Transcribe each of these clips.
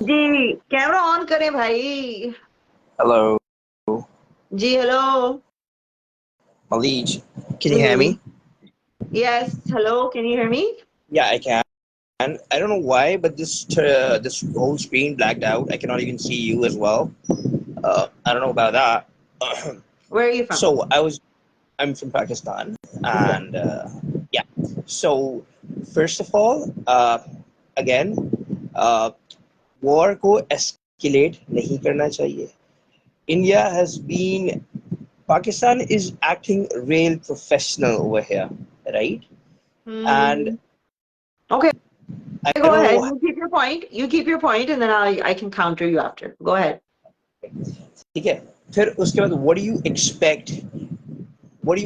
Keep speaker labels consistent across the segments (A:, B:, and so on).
A: Ji camera on करें भाई।
B: Hello,
A: जी hello.
B: Malik. Can you hear
A: जी
B: me?
A: Yes hello, can you hear me?
B: Yeah, I can. I don't know why, but this whole screen blacked out. I cannot even see you as well. I don't know about that.
A: Where are you from?
B: So I'm from Pakistan, and yeah. So first of all, again, uh, war को escalate नहीं करना चाहिए. India has been Pakistan is acting real professional over here, right? And
A: okay,
B: I
A: go
B: don't
A: ahead,
B: know.
A: you keep your point and then I can counter you after. Go ahead.
B: ठीक है फिर उसके बाद what do you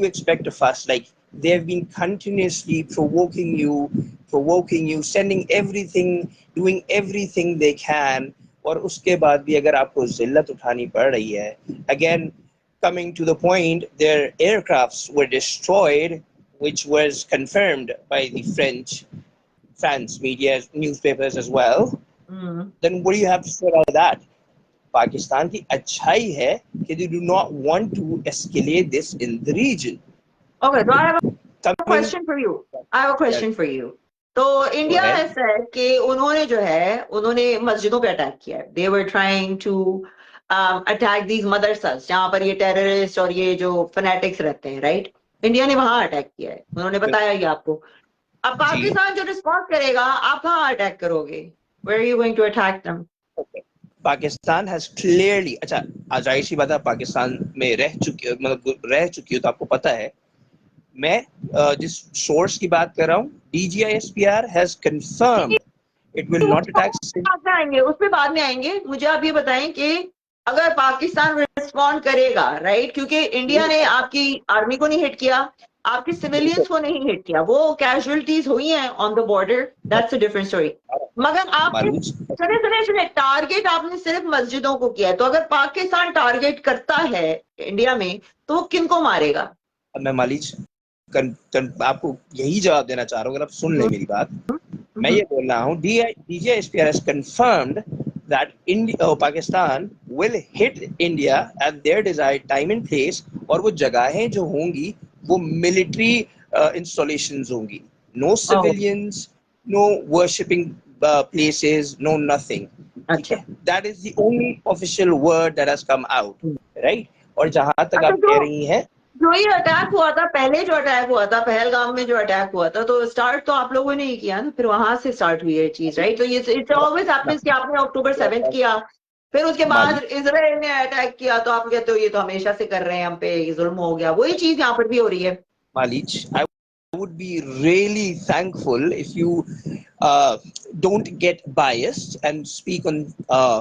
B: expect of us, like they have been continuously provoking you, sending everything, doing everything they can, और उसके बाद भी अगर आपको जिल्लत उठानी पड़ रही है, again coming to the point, their aircrafts were destroyed, which was confirmed by the France media newspapers as well.
A: Mm.
B: Then what do you have to say about that? Pakistan की अच्छाई है कि they do not want to escalate this in the region.
A: Okay, so I have a
B: Coming,
A: question for you. I have a
B: yeah,
A: question for you. तो
B: go
A: India
B: ahead.
A: has said कि उन्होंने जो है उन्होंने मस्जिदों पे attack किया है. They were trying to attack these madrasas जहाँ पर ये टेररिस्ट और ये जो फनेटिक्स रहते हैं, राइट? इंडिया ने वहां अटैक किया है, उन्होंने बताया ये आपको. अब
B: जी,
A: पाकिस्तान जो रिस्पॉन्ड करेगा, आप कहाँ अटैक करोगे? Where are you going to attack them?
B: Pakistan has clearly, अच्छा जाहिर सी बात है, पाकिस्तान में रह चुकी हो तो आपको पता है. मैं जिस सोर्स की बात कर रहा हूँ, DGISPR has confirmed it will not attack.
A: बाद में आएंगे, उस पे बाद में आएंगे. मुझे आप ये बताएं कि अगर पाकिस्तान रिस्पॉन्ड करेगा, राइट, क्योंकि इंडिया ने आपकी आर्मी को नहीं हिट किया, आपके सिविलियंस को नहीं हिट किया, वो कैजुअलिटीज हुई हैं on the border, that's a different story. मगर आपने
B: मालूम.
A: सुने सुने सुने टारगेट आपने सिर्फ मस्जिदों को किया है, तो अगर पाकिस्तान टारगेट करता है इंडिया में, तो वो किनको मारेगा?
B: अब मैं आपको यही जवाब देना चाह रहा हूँ, अगर आप सुन लें मेरी बात. मैं ये बोल रहा हूँ, DGISPR has confirmed that Pakistan will hit India at their desired time and place, और वो जगहें जो होंगी वो मिलिट्री इंस्टॉलेशंस होंगी. No civilians, no worshipping places, no nothing. ठीक
A: अच्छा
B: है, that is the only official word that has come out, right? और जहां तक
A: अच्छा.
B: आप कह रही हैं,
A: जो ये अटैक हुआ था, पहले जो अटैक हुआ था पहलगाम में, जो अटैक हुआ था, तो स्टार्ट तो आप लोगों ने ही किया ना, फिर वहां से स्टार्ट हुई है चीज, राइट? तो ये इट्स ऑलवेज हैपेंस कि आपने October 7th किया, फिर उसके बाद
B: मालिक,
A: इसराइल ने अटैक किया, तो आप कहते हो ये तो हमेशा से कर रहे हैं, हम पे जुल्म हो गया. वही चीज यहाँ पर भी हो रही है.
B: Malich, I would be really thankful if you uh, don't get biased and speak on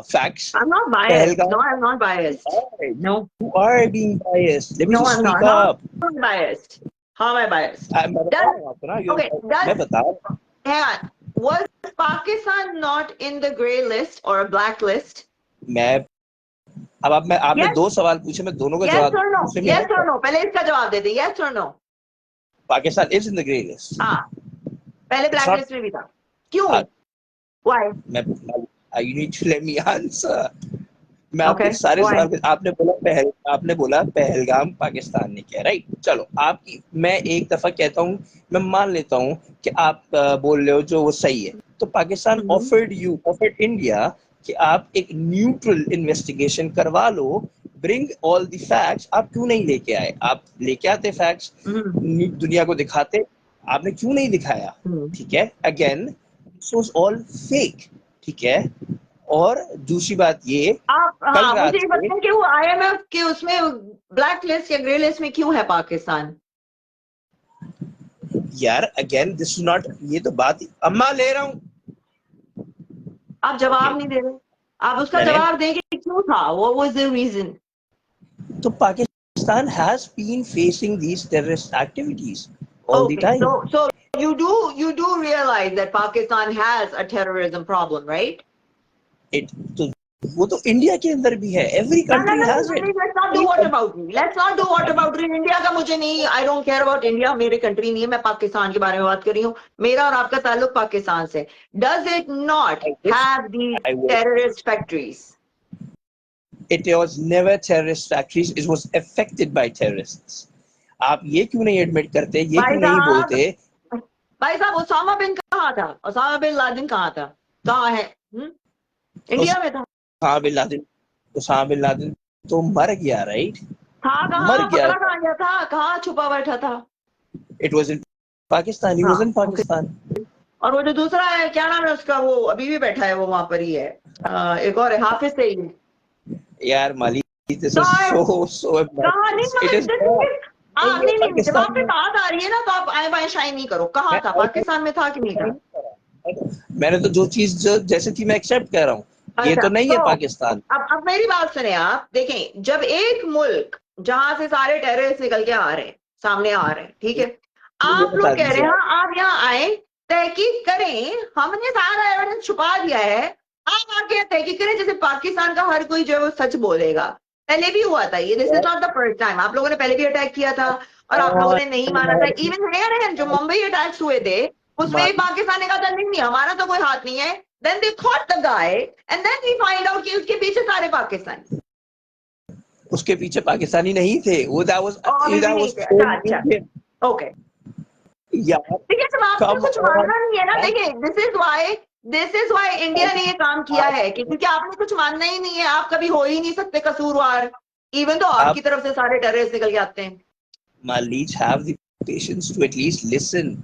B: facts.
A: I'm not biased. No,
B: Pahalgam,
A: I'm not
B: you
A: biased.
B: are,
A: No,
B: you are being biased. Let me
A: no,
B: just
A: I'm
B: speak
A: not. How
B: up.
A: am I biased? How am I biased?
B: मैं बता
A: Does
B: रहा हूँ आपको ना,
A: okay?
B: मैं
A: Does
B: बता रहा हूँ.
A: hang on? Was Pakistan not in the gray list or a black list?
B: मैं अब आपने
A: Yes.
B: दो सवाल पूछे, मैं दोनों का
A: Yes
B: जवाब
A: or no?
B: दूसरे में
A: Yes or
B: आऊंगा.
A: no? पहले इसका जवाब दे दे. Yes or no?
B: Pakistan is in the grey list.
A: हाँ, पहले
B: इट्स
A: ब्लैक
B: नॉट.
A: लिस्ट में भी था. क्यों? Why?
B: मैं you need to let me answer. मैं आपके
A: Okay.
B: सारे
A: Why?
B: सवाल आपने बोला पहलगाम पाकिस्तान ने किया, राइट? चलो, आपकी मैं एक दफा कहता हूँ, मैं मान लेता हूँ कि आप बोल रहे हो जो वो सही है, तो पाकिस्तान
A: Mm-hmm.
B: ऑफर्ड इंडिया कि आप एक न्यूट्रल इन्वेस्टिगेशन करवा लो, ब्रिंग ऑल द फैक्ट्स. आप क्यों नहीं लेके आए? आप लेके आते फैक्ट्स,
A: Mm-hmm.
B: दुनिया को दिखाते. आपने क्यों नहीं दिखाया?
A: Mm-hmm.
B: ठीक है, again this was all fake. ठीक है, और दूसरी बात ये,
A: आप
B: कल
A: हाँ मुझे
B: रात
A: ये
B: से,
A: बताएं कि वो IMF के उसमें ब्लैक लिस्ट या ग्रे लिस्ट में क्यों है पाकिस्तान?
B: यार अगेन दिस इज नॉट, ये तो बात अम्मा ले रहा हूँ.
A: आप
B: ओके,
A: जवाब नहीं दे रहे. आप उसका
B: मैंने
A: जवाब देंगे कि क्यों था, what was the reason?
B: तो Pakistan has been facing these terrorist activities all the
A: Okay,
B: time.
A: so you do realize that Pakistan has a terrorism problem, right?
B: It तो वो तो इंडिया के अंदर भी है, every country has it.
A: Let's not do what about me. Let's not do what about me. India का मुझे नहीं, I don't care about India. मेरी कंट्री नहीं है, मैं पाकिस्तान के बारे में बात कर रही हूँ। मेरा और आपका ताल्लुक पाकिस्तान से। Does it not have these terrorist factories?
B: It was never terrorist factories, it was affected by terrorists. आप ये क्यों नहीं एडमिट करते, ये क्यों नहीं बोलते?
A: भाई साहब, ओसामा बिन कहाँ था? ओसामा बिन लादेन कहाँ था? कहाँ है? इंडिया में था।
B: ओसामा बिन लादेन तो मर गया, राइट?
A: था कहाँ?
B: मर गया।
A: पकड़ा कहाँ गया था? कहाँ छुपा बैठा था?
B: It was in Pakistan. He was in Pakistan.
A: और वो जो दूसरा है, क्या नाम है उसका, वो अभी भी बैठा है, वो वहां पर ही है। एक और है, हाफिज सईद।
B: यार माली, this is so embarrassing. It is
A: नहीं, जब आपकी बात आ रही है ना, तो आप आए बाएं शाइन नहीं करो। कहाँ था? पाकिस्तान में था कि नहीं था?
B: मैंने तो जो चीज जैसे थी मैं एक्सेप्ट कर रहा हूँ, ये तो नहीं है पाकिस्तान।
A: अब मेरी बात सुने आप, देखें, जब एक मुल्क जहां से सारे टेररिस्ट निकल के आ रहे हैं, सामने आ रहे हैं, ठीक है, आप लोग कह रहे हैं आप यहाँ आए, तहकीक करें, हमने सारा एविडेंस छुपा दिया है, आप आके तहकीक करें। जैसे पाकिस्तान का हर कोई जो है वो सच बोलेगा। पहले भी हुआ था ये, this is not the first time. आप लोगों ने पहले भी अटैक किया था और आप लोगों ने नहीं माना था। इवन है जो मुंबई अटैक्स हुए थे, उसमें पाकिस्तान ने कहा था नहीं हमारा तो कोई हाथ नहीं है। Then they caught the guy and then we find out कि उसके पीछे सारे पाकिस्तानी।
B: उसके पीछे पाकिस्तानी नहीं थे, वो that was
A: अच्छा, ओके। देखिए, जब आपको कुछ मानना नहीं है ना, देखिए, दिस इज वाई इंडिया ने ये काम किया है कि क्योंकि आपने कुछ मानना ही नहीं है, आप कभी हो ही नहीं सकते कसूरवार, इवन तो आपकी तरफ से सारे टेररिस्ट निकल के आते हैं।
B: Malik, have the patience to at least listen.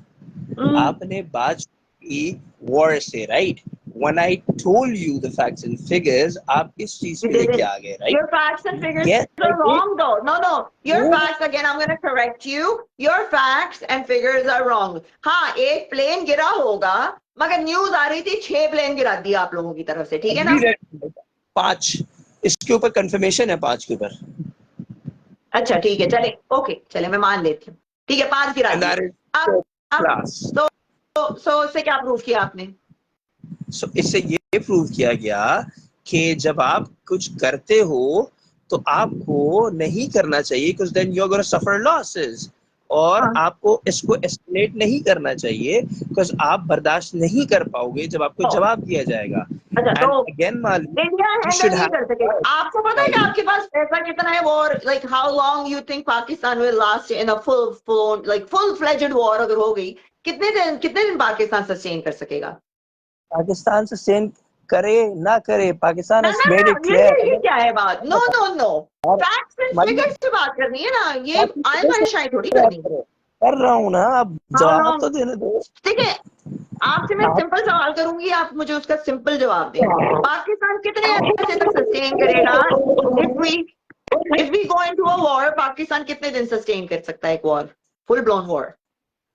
B: आपने बात की war से, right? When I told you the facts and figures, आप इस चीज पे लेके आ गए, right?
A: Your facts and figures are wrong, though. No. Your facts, again, I'm going to correct you. Your facts and figures are wrong. हाँ, एक plane गिरा होगा, मगर न्यूज आ रही थी 6 प्लेन गिरा दिया आप लोगों की तरफ से, ठीक है ना?
B: 5, इसके ऊपर कंफर्मेशन है 5 के ऊपर।
A: अच्छा, ठीक है, चले, ओके, चले, मैं मान लेती हूँ, ठीक है, 5 गिरा दिए। तो इससे क्या प्रूव किया आपने?
B: इससे ये प्रूव किया गया कि जब आप कुछ करते हो तो आपको नहीं करना चाहिए, because then you're going to suffer losses, और आपको इसको एस्केलेट नहीं करना चाहिए, because आप बर्दाश्त नहीं कर पाओगे जब आपको जवाब दिया जाएगा।
A: तो इंडिया हैंडल नहीं कर सके। आपको पता है कि आपके पास पैसा कितना है? War, like how long you think Pakistan will last in a full fledged war अगर हो गई, कितने दिन पाकिस्तान सस्टेन कर सकेगा?
B: पाकिस्तान सस्टेन करे ना करे, Pakistan has made it clear।
A: ये क्या है बात? नो फैक्ट्स एंड फिगर्स से बात करनी है ना, ये आए शायद थोड़ी करनी है।
B: कर रहा हूँ ना, अब जवाब तो देने दो।
A: ठीक है, आपसे मैं सिंपल सवाल करूंगी, आप मुझे उसका सिंपल जवाब दें। पाकिस्तान कितने अर्से तक सस्टेन करेगा? If we go into a war, Pakistan कितने दिन सस्टेन कर सकता है एक war, full blown war?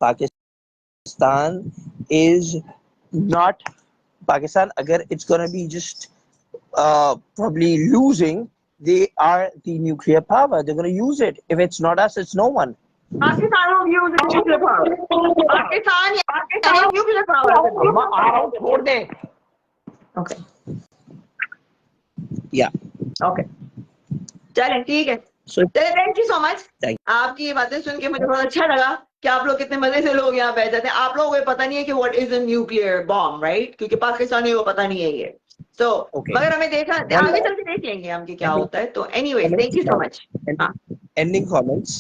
B: Pakistan is not, Pakistan अगर it's gonna be just probably losing, they are the nuclear power, they're gonna use it. If it's not us, it's no one.
A: Pakistan will use nuclear power. Pakistan nuclear power
B: छोड़ दे।
A: Okay.
B: Yeah.
A: Okay. चलें, ठीक है। Thank you so much. आपकी ये बातें सुन के मुझे बहुत अच्छा लगा कि आप लोग कितने मजे से लोग यहाँ बैठ जाते हैं। आप लोगों को पता नहीं है कि what is a nuclear bomb, right? क्योंकि पाकिस्तानियों को पता नहीं है ये। सो मगर हमें देखा, आगे चल के देख लेंगे हम कि क्या होता है। तो anyway, thank you so much.
B: Ending comments.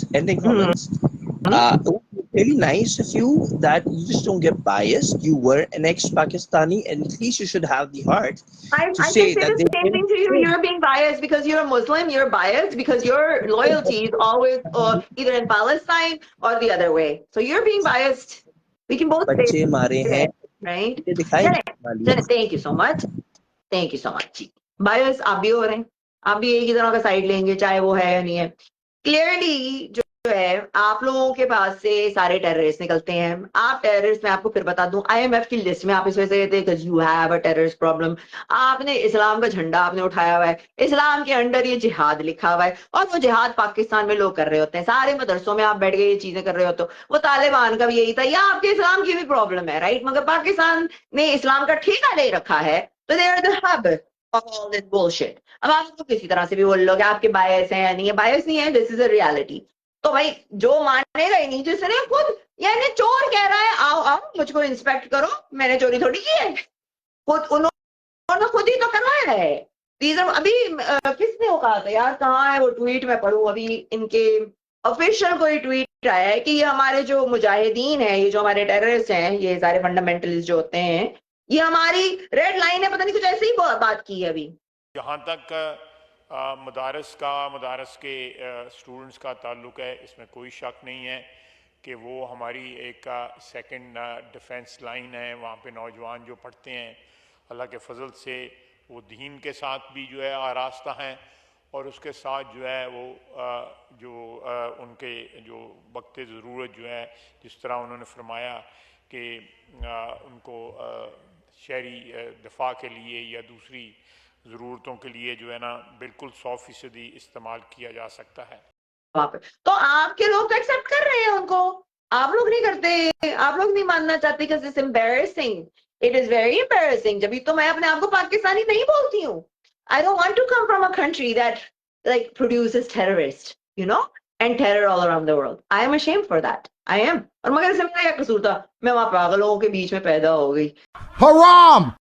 B: Really nice of you that you just don't get biased. You were an ex-Pakistani, and at least you should have the heart to say that
A: the same thing to you. You're being biased because you're a Muslim. You're biased because your loyalty is always either in Palestine or the other way. So you're being biased. We can both say it, right? Thank you so much. Thank you so much. Bias आप भी हो रहे हैं, आप भी एक ही तरह का साइड लेंगे, चाहे वो है या नहीं है। क्लियरली जो है, आप लोगों के पास से सारे टेररिस्ट निकलते हैं। आप टेररिस्ट, मैं आपको फिर बता दूं, IMF की लिस्ट में आप इस वजह से कहते हैं you have a terrorist problem. आपने इस्लाम का झंडा आपने उठाया हुआ है, इस्लाम के अंडर ये जिहाद लिखा हुआ है, और वो जिहाद पाकिस्तान में लोग कर रहे होते हैं। सारे मदरसों में आप बैठ गए ये चीजें कर रहे हो, तो वो तालिबान का भी यही था, या आपके इस्लाम की भी प्रॉब्लम है, राइट? मगर पाकिस्तान ने इस्लाम का ठेका ले रखा है, तो they are the hub of all this bullshit. अब आप तो किसी तरह से भी बोल लो कि आपके बायस हैं या नहीं है, बायस नहीं है, दिस इज अ रियलिटी. तो भाई जो मानेगा ही नहीं, जिसने खुद यानी चोर कह रहा है आओ आओ मुझको इंस्पेक्ट करो, मैंने चोरी थोड़ी की है, खुद उन्होंने खुद ही तो करवाया है. अभी किसने वो कहा था यार, कहाँ है वो ट्वीट में पढ़ूं, अभी इनके ऑफिशियल कोई ट्वीट आया है कि ये हमारे जो मुजाहिदीन है, ये जो हमारे टेररिस्ट हैं, ये सारे फंडामेंटलिस्ट जो होते हैं, ये हमारी रेड लाइन है, पता नहीं कुछ ऐसे ही बात की है अभी.
C: जहाँ तक मदारस के स्टूडेंट्स का ताल्लुक है, इसमें कोई शक नहीं है कि वो हमारी एक सेकंड डिफेंस लाइन है. वहाँ पे नौजवान जो पढ़ते हैं, अल्लाह के फजल से वो दीन के साथ भी जो है आरास्ता हैं, और उसके साथ जो है वो उनके जो वक्त ज़रूरत जो है, जिस तरह उन्होंने फरमाया कि उनको शहरी दफा के लिए या दूसरी ज़रूरतों के लिए जो है ना बिल्कुल 100% इस्तेमाल किया जा सकता है.
A: वहां पे तो आपके लोग तो एक्सेप्ट कर रहे हैं उनको, आप लोग नहीं करते, आप लोग नहीं मानना चाहते. because it's embarrassing, it is very embarrassing. जब तो मैं अपने आप को पाकिस्तानी नहीं बोलती हूँ. I don't want to come from a country that like produces terrorists, you know, and terror all around the world. I am ashamed for that. I am. और मगर इससे मेरा क्या कसूर था, मैं वहां पागलों के बीच में पैदा हो गई.
D: Haram!